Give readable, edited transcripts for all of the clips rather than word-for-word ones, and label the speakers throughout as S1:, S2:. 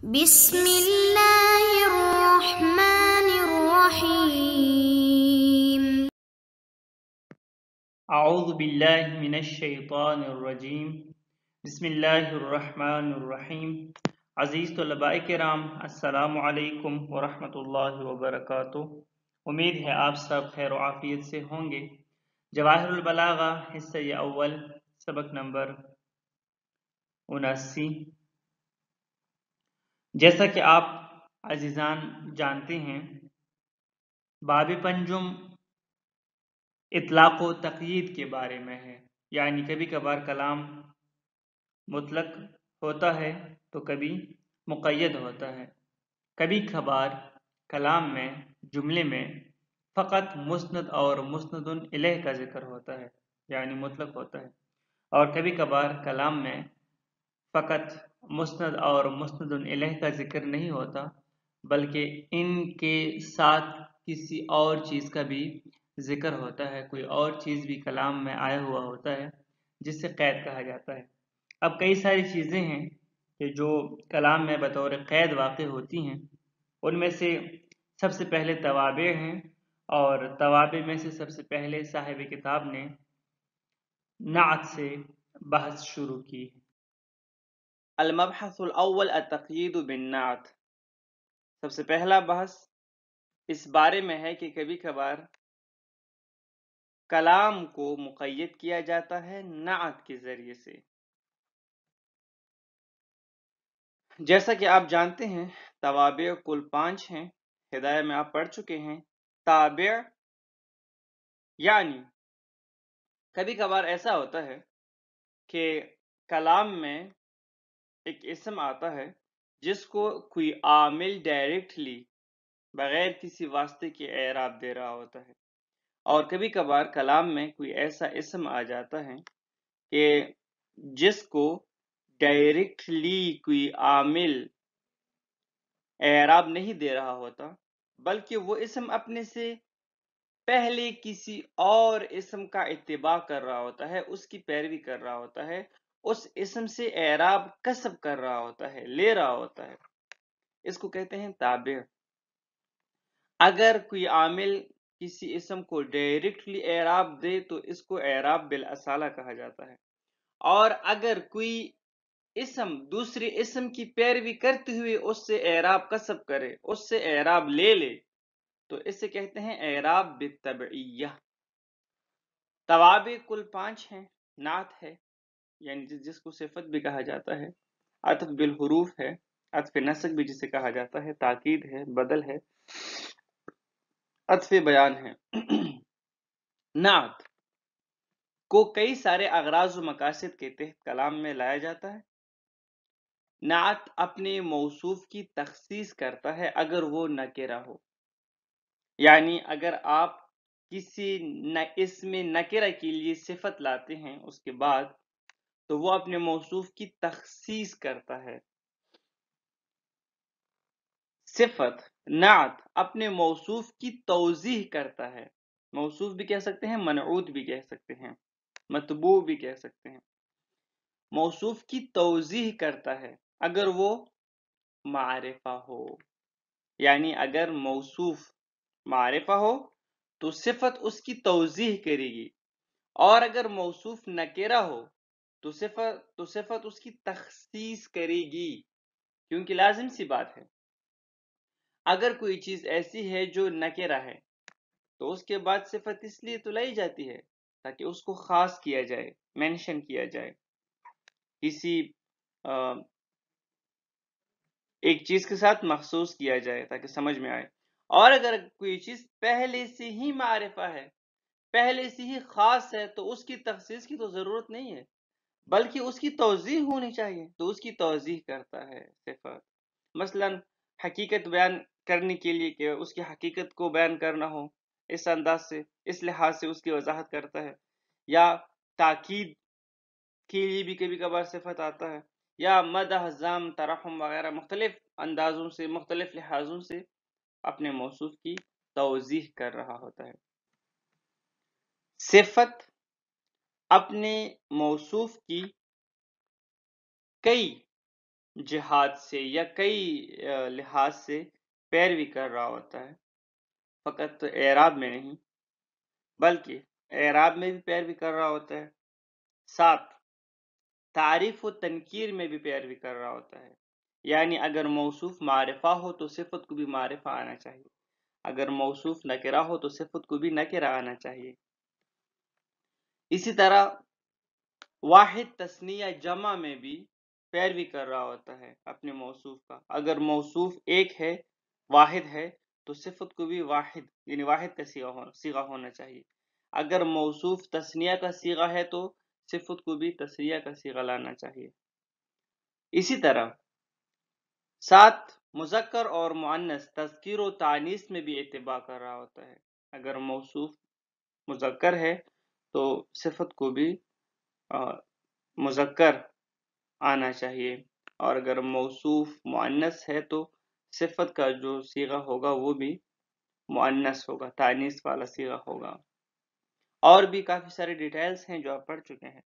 S1: بسم اللہ الرحمن الرحیم۔
S2: اعوذ باللہ من الشیطان الرجیم۔ بسم اللہ الرحمن الرحیم۔ عزیز طلباء کرام، السلام علیکم ورحمۃ اللہ وبرکاتہ۔ امید ہے آپ سب خیر و عافیت سے ہوں گے۔ جواہر البلاغہ حصہ اول، سبق نمبر 79۔ جیسا کہ آپ عزیزان جانتے ہیں، باب پنجم اطلاق و تقیید کے بارے میں ہے، یعنی کبھی کبھار کلام مطلق ہوتا ہے تو کبھی مقید ہوتا ہے۔ کبھی کبھار کلام میں جملے میں فقط مسند اور مسند الیہ کا ذکر ہوتا ہے، یعنی مطلق ہوتا ہے، اور کبھی کبھار کلام میں فقط مسند اور مسند الیہ کا ذکر نہیں ہوتا، بلکہ ان کے ساتھ کسی اور چیز کا بھی ذکر ہوتا ہے، کوئی اور چیز بھی کلام میں آیا ہوا ہوتا ہے جس سے قید کہا جاتا ہے۔ اب کئی ساری چیزیں ہیں کہ جو کلام میں بطور قید واقع ہوتی ہیں، ان میں سے سب سے پہلے توابع ہیں، اور توابع میں سے سب سے پہلے صاحب کتاب نے نعت سے بحث شروع کی۔ المبحث الاول التقیید بالنعت۔ سب سے پہلا بحث اس بارے میں ہے کہ کبھی کبھار کلام کو مقید کیا جاتا ہے نعت کے ذریعے سے۔ جیسا کہ آپ جانتے ہیں، توابع کل 5 ہیں، ہدایہ میں آپ پڑھ چکے ہیں۔ تابع یعنی کبھی کبھار ایسا ہوتا ہے کہ کلام میں ایک اسم آتا ہے جس کو کوئی عامل ڈائریکٹلی بغیر کسی واسطے کے اعراب دے رہا ہوتا ہے، اور کبھی کبھار کلام میں کوئی ایسا اسم آ جاتا ہے کہ جس کو ڈائریکٹلی کوئی عامل اعراب نہیں دے رہا ہوتا، بلکہ وہ اسم اپنے سے پہلے کسی اور اسم کا اتباع کر رہا ہوتا ہے، اس کی پیروی کر رہا ہوتا ہے، اس اسم سے اعراب کسب کر رہا ہوتا ہے، لے رہا ہوتا ہے، اس کو کہتے ہیں تابع۔ اگر کوئی عامل کسی اسم کو ڈائریکٹلی اعراب دے تو اس کو اعراب بالاصالہ کہا جاتا ہے، اور اگر کوئی اسم دوسرے اسم کی پیروی کرتے ہوئے اس سے اعراب کسب کرے، اس سے اعراب لے لے، تو اسے کہتے ہیں اعراب بالتبعیہ۔ توابع کل 5 ہیں۔ نعت ہے، یعنی جس کو صفت بھی کہا جاتا ہے، عطف بالحروف ہے، عطف نسق بھی جسے کہا جاتا ہے، تاکید ہے، بدل ہے، عطف بیان ہے۔ نعت کو کئی سارے اغراض و مقاصد کے تحت کلام میں لایا جاتا ہے۔ نعت اپنے موصوف کی تخصیص کرتا ہے اگر وہ نکرہ ہو، یعنی اگر آپ کسی اسم نکرہ کے لیے صفت لاتے ہیں اس کے بعد، تو وہ اپنے موصوف کی تخصیص کرتا ہے۔ صفت نعت اپنے موصوف کی توضیح کرتا ہے۔ موصوف بھی کہہ سکتے ہیں، منعوت بھی کہہ سکتے ہیں، مطبوع بھی کہہ سکتے ہیں۔ موصوف کی توضیح کرتا ہے اگر وہ معرفہ ہو، یعنی اگر موصوف معرفہ ہو تو صفت اس کی توضیح کرے گی، اور اگر موصوف نکرہ ہو تو صفت اس کی تخصیص کرے گی، کیونکہ لازم سی بات ہے، اگر کوئی چیز ایسی ہے جو نکرہ ہے تو اس کے بعد صفت اس لیے تو لائی جاتی ہے تاکہ اس کو خاص کیا جائے، مینشن کیا جائے، کسی ایک چیز کے ساتھ مخصوص کیا جائے تاکہ سمجھ میں آئے۔ اور اگر کوئی چیز پہلے سے ہی معرفہ ہے، پہلے سے ہی خاص ہے، تو اس کی تخصیص کی تو ضرورت نہیں ہے، بلکہ اس کی توضیح ہونی چاہیے، تو اس کی توضیح کرتا ہے صفت۔ مثلا حقیقت بیان کرنے کے لیے کہ اس کی حقیقت کو بیان کرنا ہو، اس انداز سے، اس لحاظ سے اس کی وضاحت کرتا ہے، یا تاکید کے لیے بھی کبھی کبھار صفت آتا ہے، یا مدح، ذم، ترحم وغیرہ مختلف اندازوں سے، مختلف لحاظوں سے اپنے موصوف کی توضیح کر رہا ہوتا ہے۔ صفت اپنے موصوف کی کئی جہات سے یا کئی لحاظ سے پیروی کر رہا ہوتا ہے، فقط اعراب میں نہیں بلکہ اعراب میں بھی پیروی کر رہا ہوتا ہے، ساتھ تعریف و تنکیر میں بھی پیروی کر رہا ہوتا ہے. یعنی اگر موصوف معرفہ ہو تو صفت کو بھی معرفہ آنا چاہیے، اگر موصوف نکرہ ہو تو صفت کو بھی نکرہ آنا چاہیے. اسی طرح واحد تثنیہ جمع میں بھی پیروی کر رہا ہوتا ہے اپنے موصوف کا. اگر موصوف ایک ہے، واحد ہے، تو صفت کو بھی واحد یعنی واحد کا صیغہ ہونا چاہیے. اگر موصوف تثنیہ کا صیغہ ہے تو صفت کو بھی تثنیہ کا صیغہ لانا چاہیے. اسی طرح ساتھ مذکر اور مؤنث تذکیر و تانیث میں بھی اتباع کر رہا ہوتا ہے. اگر موصوف مذکر ہے تو صفت کو بھی مذکر آنا چاہیے، اور اگر موصوف مؤنث ہے تو صفت کا جو صیغہ ہوگا وہ بھی مؤنث ہوگا، تانیث والا صیغہ ہوگا. اور بھی کافی سارے ڈیٹیلز ہیں جو آپ پڑھ چکے ہیں.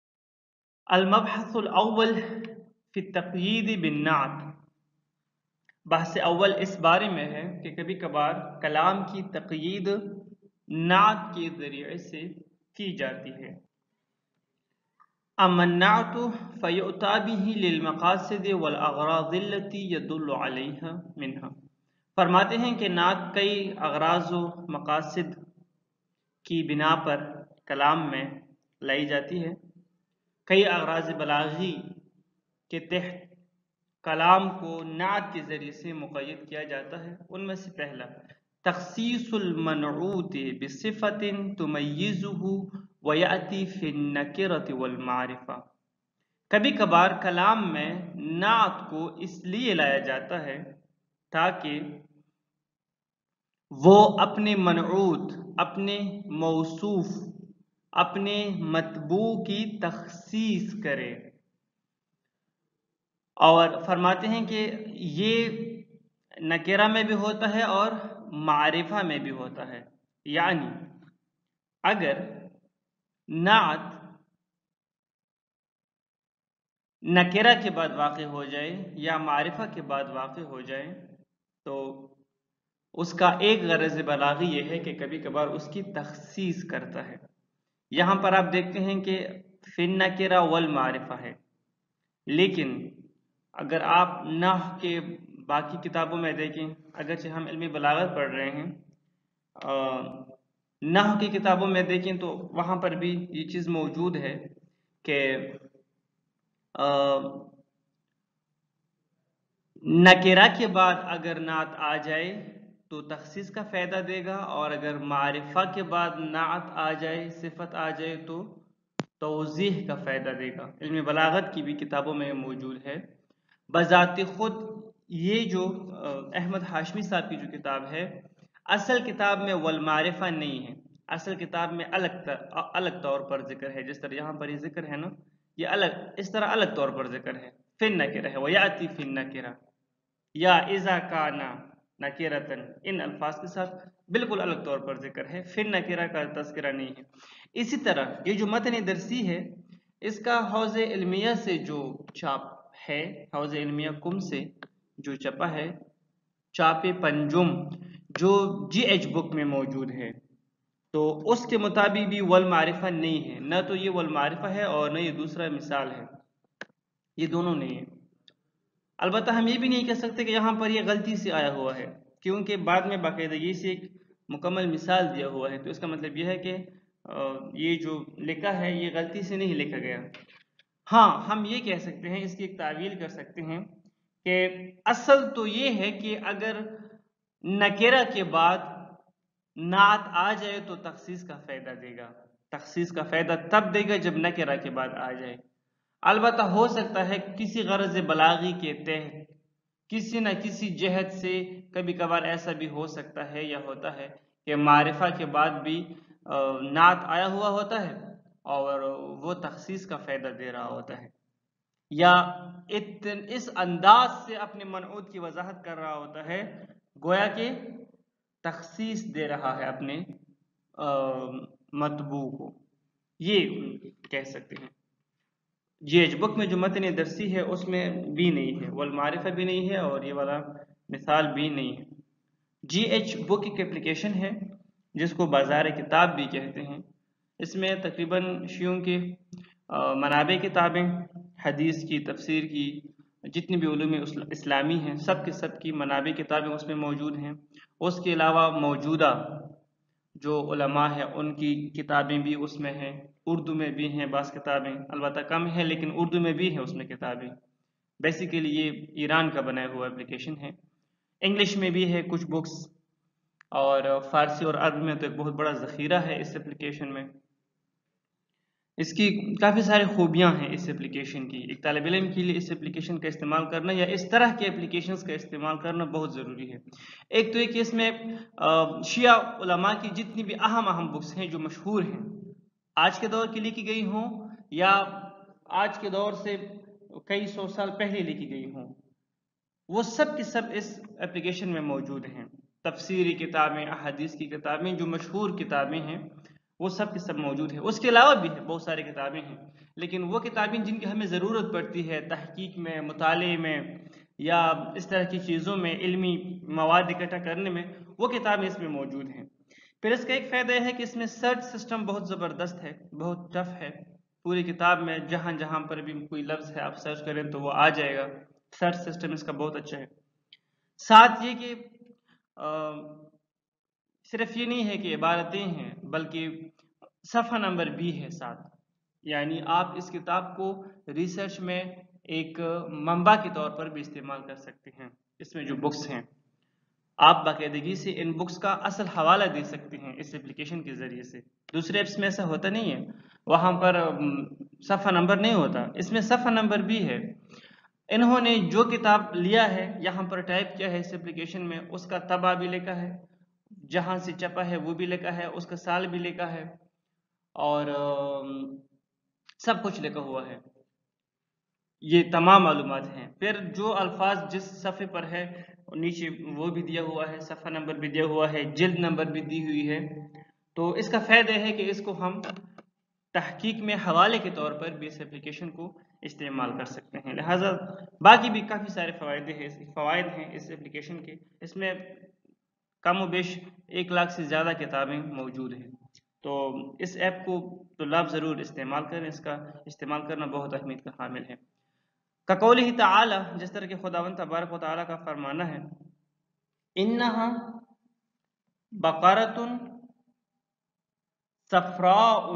S2: المبحث الاول فی التقیید بالنعت. بحث اول اس بارے میں ہے کہ کبھی کبھار کلام کی تقیید نعت کے ذریعے سے کی جاتی ہے. اما النعت فیؤتی به للمقاصد والاغراض التي يدل عليها منها. فرماتے ہیں کہ نعت کئی اغراض و مقاصد کی بنا پر کلام میں لائی جاتی ہے. کئی اغراض بلاغی کے تحت کلام کو نعت کے ذریعے سے مقید کیا جاتا ہے. ان میں سے پہلا تخصیص المنعوت بصفت تمیزه ویأتی فی النکرۃ والمعرفہ. کبھی کبھار کلام میں نعت کو اس لیے لایا جاتا ہے تاکہ وہ اپنے منعوت، اپنے موصوف، اپنے مطبوع کی تخصیص کرے. اور فرماتے ہیں کہ یہ نکرہ میں بھی ہوتا ہے اور معرفہ میں بھی ہوتا ہے. یعنی اگر نعت نکرہ کے بعد واقع ہو جائے یا معرفہ کے بعد واقع ہو جائے تو اس کا ایک غرض بلاغی یہ ہے کہ کبھی کبھار اس کی تخصیص کرتا ہے. یہاں پر آپ دیکھتے ہیں کہ فی النکرہ والمعرفہ ہے، لیکن اگر آپ نحو کے باقی کتابوں میں دیکھیں، اگرچہ ہم علمی بلاغت پڑھ رہے ہیں، نحو کی کتابوں میں دیکھیں تو وہاں پر بھی یہ چیز موجود ہے کہ نکرہ کے بعد اگر نعت آ جائے تو تخصیص کا فائدہ دے گا، اور اگر معرفہ کے بعد نعت آ جائے، صفت آ جائے تو توضیح کا فائدہ دے گا. علم بلاغت کی بھی کتابوں میں موجود ہے. بذات خود یہ جو احمد ہاشمی صاحب کی جو کتاب ہے، اصل کتاب میں والمعرفہ نہیں ہے. اصل کتاب میں الگ طور پر ذکر ہے. جس طرح یہاں پر یہ ذکر ہے نا، یہ الگ اس طرح الگ طور پر ذکر ہے. فی النکرہ ہے ویأتی فی النکرہ یا اذا کان نکرۃ، ان الفاظ کے ساتھ بالکل الگ طور پر ذکر ہے. فی النکرہ کا تذکرہ نہیں ہے. اسی طرح یہ جو متن درسی ہے، اس کا حوض علمیہ سے جو چھاپ ہے، حوض علمیہ کم سے جو چھپا ہے، چاپ پنجم جو جی ایچ بک میں موجود ہے، تو اس کے مطابق بھی والمعرفہ نہیں ہے. نہ تو یہ والمعرفہ ہے اور نہ یہ دوسرا مثال ہے، یہ دونوں نہیں ہے. البتہ ہم یہ بھی نہیں کہہ سکتے کہ یہاں پر یہ غلطی سے آیا ہوا ہے، کیونکہ بعد میں باقاعدگی سے ایک مکمل مثال دیا ہوا ہے. تو اس کا مطلب یہ ہے کہ یہ جو لکھا ہے یہ غلطی سے نہیں لکھا گیا. ہاں ہم یہ کہہ سکتے ہیں، اس کی ایک تعویل کر سکتے ہیں کہ اصل تو یہ ہے کہ اگر نکرہ کے بعد نعت آ جائے تو تخصیص کا فائدہ دے گا. تخصیص کا فائدہ تب دے گا جب نکرہ کے بعد آ جائے. البتہ ہو سکتا ہے کسی غرض بلاغی کے تحت کسی نہ کسی جہت سے کبھی کبھار ایسا بھی ہو سکتا ہے یا ہوتا ہے کہ معرفہ کے بعد بھی نعت آیا ہوا ہوتا ہے اور وہ تخصیص کا فائدہ دے رہا ہوتا ہے، یا اس انداز سے اپنے منعوت کی وضاحت کر رہا ہوتا ہے گویا کہ تخصیص دے رہا ہے اپنے مطبوع کو. یہ کہہ سکتے ہیں. GH بک میں جو متن درسی ہے اس میں بھی نہیں ہے، والمعرفہ بھی نہیں ہے، اور یہ والا مثال بھی نہیں ہے۔ GH بک ایک اپلیکیشن ہے جس کو بازار کتاب بھی کہتے ہیں۔ اس میں تقریباً شیعوں کے منابع کتابیں، حدیث کی، تفسیر کی، جتنی بھی علوم اسلامی ہیں، سب کے سب کی منابع کتابیں اس میں موجود ہیں۔ اس کے علاوہ موجودہ جو علماء ہیں ان کی کتابیں بھی اس میں ہیں، اردو میں بھی ہیں بعض کتابیں، البتہ کم ہیں لیکن اردو میں بھی ہیں اس میں کتابیں۔ بیسیکلی یہ ایران کا بنایا ہوا اپلیکیشن ہے۔ انگلش میں بھی ہے کچھ بکس، اور فارسی اور عربی میں تو ایک بہت بڑا ذخیرہ ہے اس اپلیکیشن میں۔ اس کی کافی ساری خوبیاں ہیں اس اپلیکیشن کی۔ ایک طالب علم کے لیے اس اپلیکیشن کا استعمال کرنا یا اس طرح کے اپلیکیشنز کا استعمال کرنا بہت ضروری ہے۔ ایک تو یہ کہ اس میں شیعہ علماء کی جتنی بھی اہم بکس ہیں جو مشہور ہیں، آج کے دور کی لکھی گئی ہوں یا آج کے دور سے کئی سو سال پہلے لکھی گئی ہوں، وہ سب کی سب اس اپلیکیشن میں موجود ہیں۔ تفسیری کتابیں، احادیث کی کتابیں، جو مشہور کتابیں ہیں وہ سب کی سب موجود ہیں۔ اس کے علاوہ بھی بہت ساری کتابیں ہیں، لیکن وہ کتابیں جن کی ہمیں ضرورت پڑتی ہے تحقیق میں، مطالعے میں، یا اس طرح کی چیزوں میں، علمی مواد اکٹھا کرنے میں، وہ کتابیں اس میں موجود ہیں۔ پھر اس کا ایک فائدہ یہ ہے کہ اس میں سرچ سسٹم بہت زبردست ہے، بہت ٹف ہے۔ پوری کتاب میں جہاں جہاں پر بھی کوئی لفظ ہے آپ سرچ کریں تو وہ آ جائے گا۔ سرچ سسٹم اس کا بہت اچھا ہے۔ ساتھ یہ کہ صرف یہ نہیں ہے کہ عبارتیں ہیں، بلکہ صفحہ نمبر بھی ہے ساتھ، یعنی آپ اس کتاب کو ریسرچ میں ایک منبع کے طور پر بھی استعمال کر سکتے ہیں۔ اس میں جو بکس ہیں آپ باقاعدگی سے ان بکس کا اصل حوالہ دے سکتے ہیں اس اپلیکیشن کے ذریعے سے۔ دوسرے ایپس میں ایسا ہوتا نہیں ہے، وہاں پر صفحہ نمبر نہیں ہوتا، اس میں صفحہ نمبر بھی ہے۔ انہوں نے جو کتاب لیا ہے یہاں پر ٹائپ کیا ہے اس اپلیکیشن میں، اس کا طبع بھی لکھا ہے، جہاں سے چھپا ہے وہ بھی لکھا ہے، اس کا سال بھی لکھا ہے، اور سب کچھ لکھا ہوا ہے۔ یہ تمام معلومات ہیں۔ پھر جو الفاظ جس صفحے پر ہے نیچے وہ بھی دیا ہوا ہے، صفحہ نمبر بھی دیا ہوا ہے، جلد نمبر بھی دی ہوئی ہے۔ تو اس کا فائدہ ہے کہ اس کو ہم تحقیق میں حوالے کے طور پر بھی اس اپلیکیشن کو استعمال کر سکتے ہیں۔ لہٰذا باقی بھی کافی سارے فوائد ہیں اس اپلیکیشن کے۔ اس میں کم و بیش 1 لاکھ سے زیادہ کتابیں موجود ہیں۔ تو اس ایپ کو طلاب ضرور استعمال کریں، اس کا استعمال کرنا بہت اہمیت کا حامل ہے۔ کقولہ تعالی، جس طرح کہ خداوند تبارک و تعالیٰ کا فرمانا ہے، انہا بقرۃ صفراء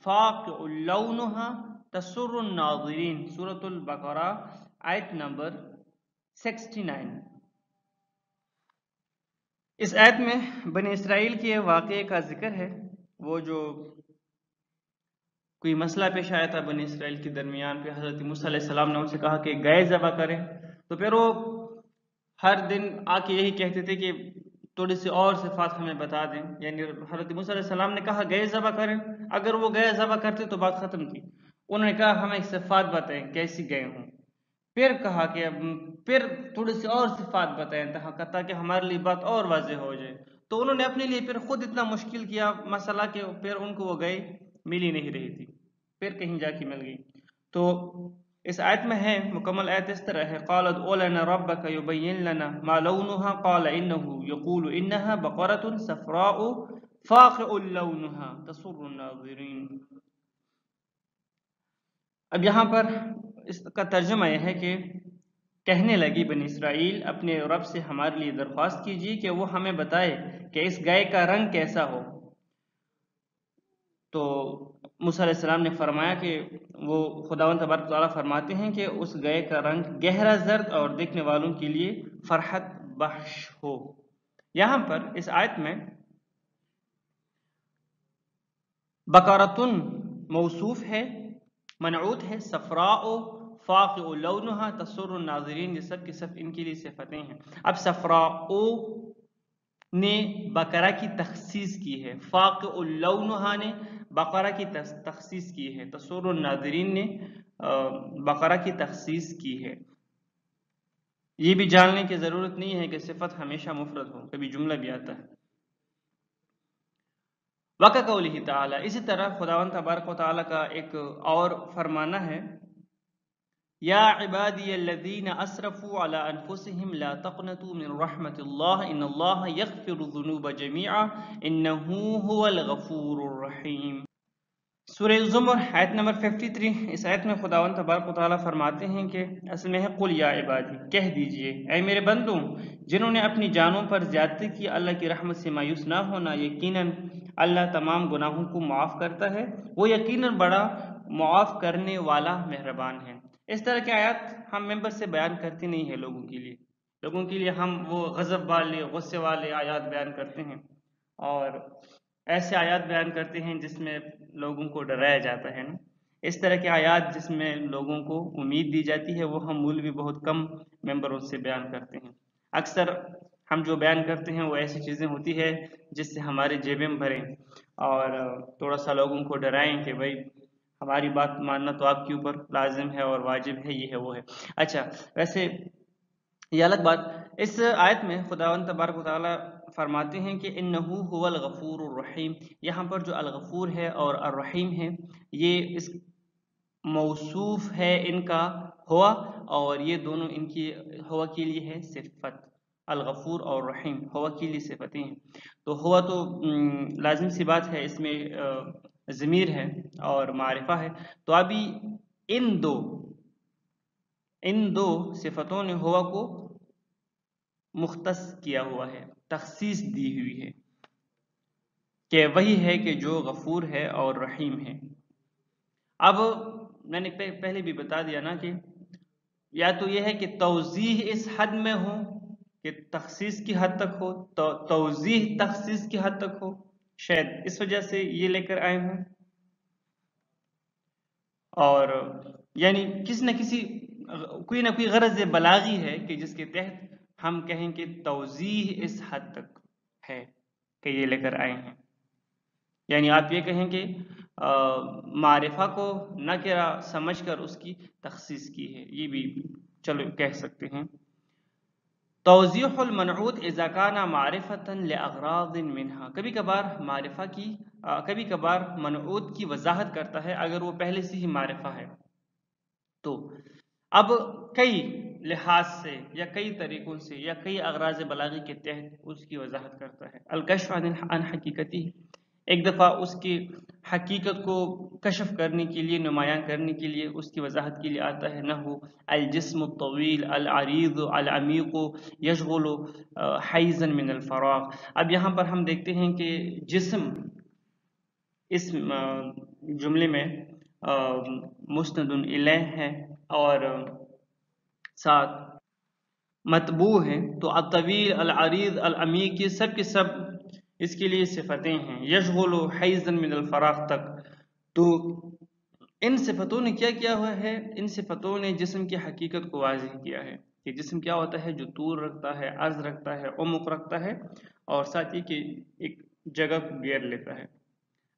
S2: فاقع لونہا تسر الناظرین، سورۃ البقرہ آیت نمبر 69۔ اس آیت میں بنی اسرائیل کے واقعے کا ذکر ہے۔ وہ جو کوئی مسئلہ پیش آیا تھا بنی اسرائیل کے درمیان، پہ حضرت موسیٰ علیہ السلام نے ان سے کہا کہ گائے ذبح کریں، تو پھر وہ ہر دن آ کے یہی کہتے تھے کہ تھوڑی سی اور صفات ہمیں بتا دیں، یعنی حضرت موسیٰ علیہ السلام نے کہا گائے ذبح کریں، اگر وہ گائے ذبح کرتے تو بات ختم تھی۔ انہوں نے کہا ہمیں صفات بتائیں کیسی گائے ہوں، پھر کہا کہ پھر تھوڑی سی اور صفات بتائیں تاکہ ہمارے لیے بات اور واضح ہو جائے۔ تو انہوں نے اپنے لیے پھر خود اتنا مشکل کیا مسئلہ کہ پھر ان کو وہ گائے مل ہی نہیں رہی تھی، پھر کہیں جا کے مل گئی۔ تو اس آیت میں ہے، مکمل آیت اس طرح ہے، قال ادع لنا ربک یبین لنا ما لونها قال انه یقول انها بقرۃ صفراء فاقع لونها تسر الناظرین۔ اب یہاں پر اس کا ترجمہ یہ ہے کہ کہنے لگی بنی اسرائیل اپنے رب سے ہمارے لیے درخواست کیجیے کہ وہ ہمیں بتائے کہ اس گائے کا رنگ کیسا ہو۔ تو موسیٰ علیہ السلام نے فرمایا کہ وہ خداوند تبارک و تعالیٰ فرماتے ہیں کہ اس گائے کا رنگ گہرا زرد اور دیکھنے والوں کے لیے فرحت بخش ہو۔ یہاں پر اس آیت میں بقرۃن موصوف ہے، منعوت ہے، صفراء فاقع لونہا تسر الناظرین، یہ سب کی سب ان کے لیے صفتیں ہیں۔ اب صفراء نے بقرہ کی تخصیص کی ہے، فاقع لونہا نے بقرہ کی تخصیص کی ہے، تسر الناظرین نے بقرہ کی تخصیص کی ہے۔ یہ بھی جاننے کی ضرورت نہیں ہے کہ صفت ہمیشہ مفرد ہو، کبھی جملہ بھی آتا ہے۔ وَكَقَوْلِهِ تعالیٰ، اسی طرح خداوند تبارک و تعالیٰ کا ایک اور فرمانا ہے، یا عبادی الذین اسرفوا علی انفسهم لا تقنطوا من رحمت اللہ ان اللہ یغفر الذنوب جميعا انہ هو الغفور الرحیم۔ سورہ زمر آیت نمبر 53، اس آیت میں خداوند تبارک و تعالیٰ فرماتے ہیں کہ اصل میں ہے قل یا عبادی، کہہ دیجئے اے میرے بندوں جنہوں نے اپنی جانوں پر زیادتی کی، اللہ کی رحمت سے مایوس نہ ہونا، یقیناً اللہ تمام گناہوں کو معاف کرتا ہے، وہ یقیناً بڑا معاف کرنے والا مہربان ہے۔ اس طرح کی آیات ہم ممبر سے بیان کرتے نہیں ہیں لوگوں کے لیے ہم وہ غضب والے غصے والے آیات بیان کرتے ہیں، اور ایسے آیات بیان کرتے ہیں جس میں لوگوں کو ڈرایا جاتا ہے نا۔ اس طرح کے آیات جس میں لوگوں کو امید دی جاتی ہے وہ ہم مولوی بہت کم ممبروں سے بیان کرتے ہیں۔ اکثر ہم جو بیان کرتے ہیں وہ ایسی چیزیں ہوتی ہے جس سے ہمارے جیبیں بھریں اور تھوڑا سا لوگوں کو ڈرائیں کہ بھائی ہماری بات ماننا تو آپ کے اوپر لازم ہے اور واجب ہے، یہ ہے وہ ہے۔ اچھا، ویسے یہ الگ بات، اس آیت میں خداوند تبارک و تعالیٰ فرماتے ہیں کہ انہو هو الغفور الرحیم، یہاں پر جو الغفور ہے اور الرحیم ہے یہ اس موصوف ہے ان کا ہوا، اور یہ دونوں ان کی ہوا کے لیے ہے صفت، الغفور اور رحیم ہوا کے لیے صفتیں ہیں۔ تو ہوا تو لازم سی بات ہے، اس میں ضمیر ہے اور معرفہ ہے، تو ابھی ان دو صفتوں نے ہوا کو مختص کیا ہوا ہے، تخصیص دی ہوئی ہے کہ وہی ہے کہ جو غفور ہے اور رحیم ہے۔ اب میں نے پہلے بھی بتا دیا نا کہ یا تو یہ ہے کہ توضیح اس حد میں ہو کہ تخصیص کی حد تک ہو، توضیح تخصیص کی حد تک ہو، شاید اس وجہ سے یہ لے کر آئے ہوں، اور یعنی کسی نہ کسی کوئی نہ کوئی غرض بلاغی ہے کہ جس کے تحت ہم کہیں کہ توضیح اس حد تک ہے کہ یہ لے کر آئے ہیں۔ یعنی آپ یہ کہیں کہ معرفہ کو نکرہ سمجھ کر اس کی تخصیص کی ہے، یہ بھی چلو کہہ سکتے ہیں۔ توضیح المنعوت اذا کان معرفتا لاغراض منہا، کبھی کبھار معرفہ کی کبھی کبھار منعوت کی وضاحت کرتا ہے اگر وہ پہلے سے ہی معرفہ ہے، تو اب کئی لحاظ سے یا کئی طریقوں سے یا کئی اغراض بلاغی کے تحت اس کی وضاحت کرتا ہے۔ الکشف عن حقیقتی، ایک دفعہ اس کی حقیقت کو کشف کرنے کے لیے، نمایاں کرنے کے لیے، اس کی وضاحت کے لیے آتا ہے نحو الجسم الطویل العریض العمیق یشغل حیزا من الفراغ۔ اب یہاں پر ہم دیکھتے ہیں کہ جسم اس جملے میں مسند الیہ ہے اور ساتھ متبوع ہے، تو الطویل العریض العمیق یہ سب کے سب اس کے لیے صفتیں ہیں، یشغل حیزا من الفراغ تک۔ تو ان صفتوں نے کیا کیا ہوا ہے؟ ان صفتوں نے جسم کی حقیقت کو واضح کیا ہے کہ جسم کیا ہوتا ہے، جو طول رکھتا ہے، عرض رکھتا ہے، عمق رکھتا ہے، اور ساتھ ہی کہ ایک جگہ کو گھیر لیتا ہے۔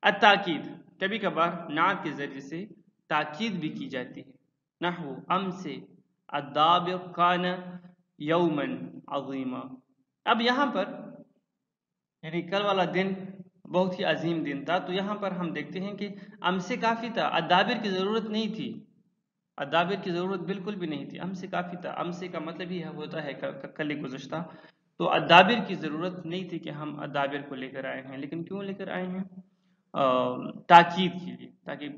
S2: التاکید، کبھی کبھار نعت کے ذریعے سے تاکید بھی کی جاتی ہے، نحو امس الدابر کان یوما عظیما۔ اب یہاں پر یعنی کل والا دن بہت ہی عظیم دن تھا، تو یہاں پر ہم دیکھتے ہیں کہ امس کافی تھا، الدابر کی ضرورت نہیں تھی، الدابر کی ضرورت بالکل بھی نہیں تھی، امس کافی تھا۔ امس کا مطلب ہی ہوتا ہے کل گزشتہ، تو الدابر کی ضرورت نہیں تھی کہ ہم الدابر کو لے کر آئے ہیں، لیکن کیوں لے کر آئے ہیں؟ تاکید کے لیے، تاکہ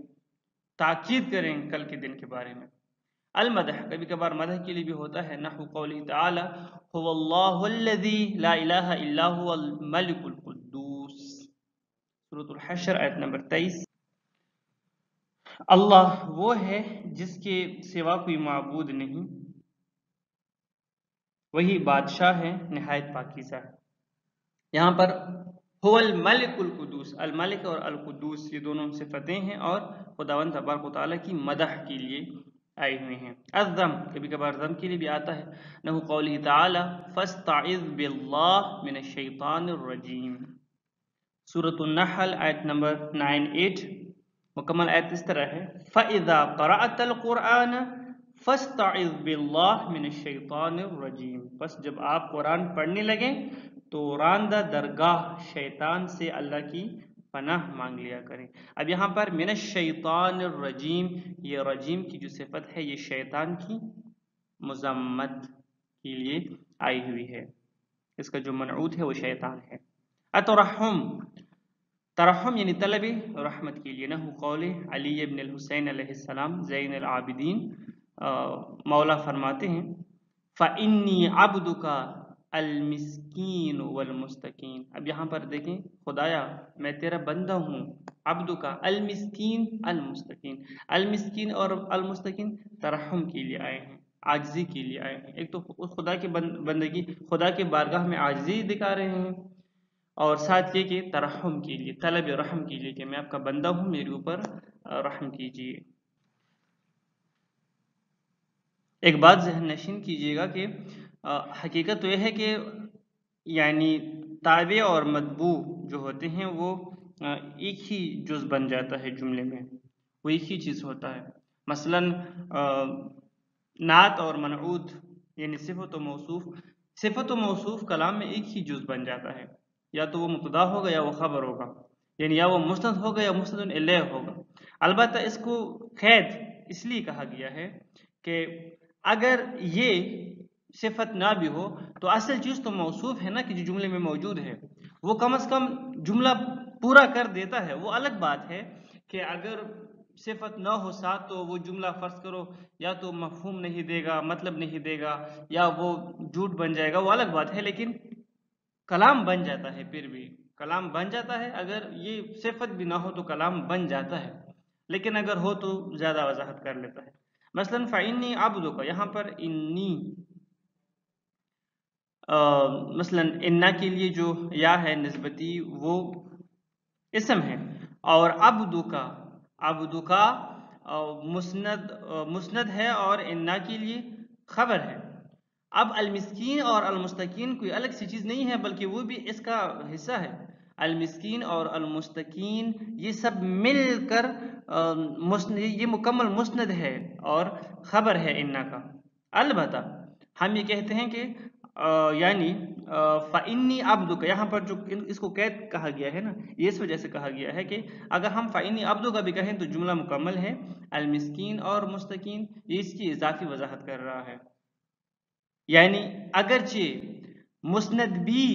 S2: تاکید کریں کل کے دن کے بارے میں۔ المدح، کبھی کبھار مدح کے لیے بھی ہوتا ہے، نحو قوله تعالی هو اللہ الذی لا الہ الا هو الملک القدوس، سورۃ الحشر آیت نمبر 23۔ اللہ وہ ہے جس کے سوا کوئی معبود نہیں، وہی بادشاہ ہے نہایت پاکیزہ۔ یہاں پر هو الملک القدوس، الملک اور القدوس یہ دونوں صفتیں ہیں اور خداوند تبارک و تعالیٰ کی مدح کے لیے آئے ہوئے ہیں۔ الذم، کبھی کبھار ذم کے لیے بھی آتا ہے، نحو قوله تعالی فاستعذ باللہ من الشیطان الرجیم، سورۃ النحل آیت نمبر 9-8۔ مکمل آیت اس طرح ہے، فَإِذَا قَرَأْتَ الْقُرْآنَ فَاسْتَعِذْ بِاللَّهِ مِنَ الشَّيْطَانِ الرَّجِيمِ، بس جب آپ قرآن پڑھنے لگیں تو راندہ درگاہ شیطان سے اللہ کی پناہ مانگ لیا کریں۔ اب یہاں پر من الشیطان الرجیم، یہ رجیم کی جو صفت ہے یہ شیطان کی مذمت کے لیے آئی ہوئی ہے، اس کا جو منعوت ہے وہ شیطان ہے۔ اترحم، ترحم یعنی طلب رحمت کے لیے، نحو قول علی ابن الحسین علیہ السلام زین العابدین، مولا فرماتے ہیں فَإِنِّي عَبْدُكَ المسکین والمستکین۔ اب یہاں پر دیکھیں خدایا میں تیرا بندہ ہوں، عبدک المسکین المستکین، المسکین اور المستکین ترحم کے لیے آئے ہیں، عاجزی کے لیے آئے ہیں۔ ایک تو خدا کی بندگی، خدا کے بارگاہ میں عاجزی دکھا رہے ہیں، اور ساتھ یہ کہ ترحم کے لیے، طلب رحم کے لیے کہ میں آپ کا بندہ ہوں، میرے اوپر رحم کیجیے۔ ایک بات ذہن نشین کیجیے گا کہ حقیقت تو یہ ہے کہ یعنی تابع اور مطبوع جو ہوتے ہیں وہ ایک ہی جز بن جاتا ہے جملے میں، وہ ایک ہی چیز ہوتا ہے۔ مثلا نعت اور منعوت یعنی صفت و موصوف، صفت و موصوف کلام میں ایک ہی جز بن جاتا ہے، یا تو وہ مبتدا ہوگا یا وہ خبر ہوگا، یعنی یا وہ مسند ہوگا یا مسند الیہ ہوگا۔ البتہ اس کو قید اس لیے کہا گیا ہے کہ اگر یہ صفت نہ بھی ہو تو اصل چیز تو موصوف ہے نا کہ جو جملے میں موجود ہے، وہ کم از کم جملہ پورا کر دیتا ہے۔ وہ الگ بات ہے کہ اگر صفت نہ ہو ساتھ تو وہ جملہ فرض کرو یا تو مفہوم نہیں دے گا، مطلب نہیں دے گا، یا وہ جھوٹ بن جائے گا، وہ الگ بات ہے، لیکن کلام بن جاتا ہے، پھر بھی کلام بن جاتا ہے۔ اگر یہ صفت بھی نہ ہو تو کلام بن جاتا ہے، لیکن اگر ہو تو زیادہ وضاحت کر لیتا ہے۔ مثلا فَإِنِّي عَبْدُكَ، یہاں پر انی، مثلا انا کے لیے جو یا ہے نسبتی وہ اسم ہے، اور عبدک، عبدک مسند ہے اور انا کے لیے خبر ہے۔ اب المسکین اور المستکین کوئی الگ سی چیز نہیں ہے، بلکہ وہ بھی اس کا حصہ ہے۔ المسکین اور المستکین یہ سب مل کر یہ مکمل مسند ہے اور خبر ہے انا کا۔ البتہ ہم یہ کہتے ہیں کہ یعنی فَإِنِّي عَبْدُكَ، یہاں پر جو اس کو قید کہا گیا ہے نا، یہ اس وجہ سے کہا گیا ہے کہ اگر ہم فَإِنِّي عَبْدُكَ بھی کہیں تو جملہ مکمل ہے۔ المسکین اور مستکین یہ اس کی اضافی وضاحت کر رہا ہے، یعنی اگرچہ مسند بھی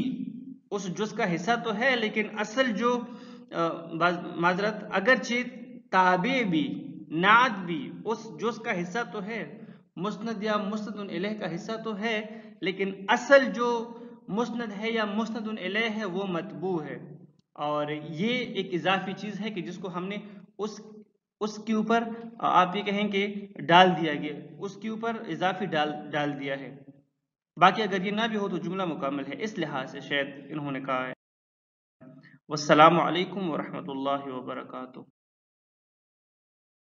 S2: اس جز کا حصہ تو ہے، لیکن اصل جو معذرت اگرچہ تابع بھی، نعت بھی اس جز کا حصہ تو ہے، مسند یا مسند الیہ کا حصہ تو ہے، لیکن اصل جو مسند ہے یا مسند الیہ ہے وہ مطبوع ہے، اور یہ ایک اضافی چیز ہے کہ جس کو ہم نے اس کے اوپر آپ یہ کہیں کہ ڈال دیا گیا، اس کے اوپر اضافی ڈال دیا ہے۔ باقی اگر یہ نہ بھی ہو تو جملہ مکمل ہے، اس لحاظ سے شاید انہوں نے کہا ہے۔ والسلام علیکم ورحمۃ اللہ وبرکاتہ۔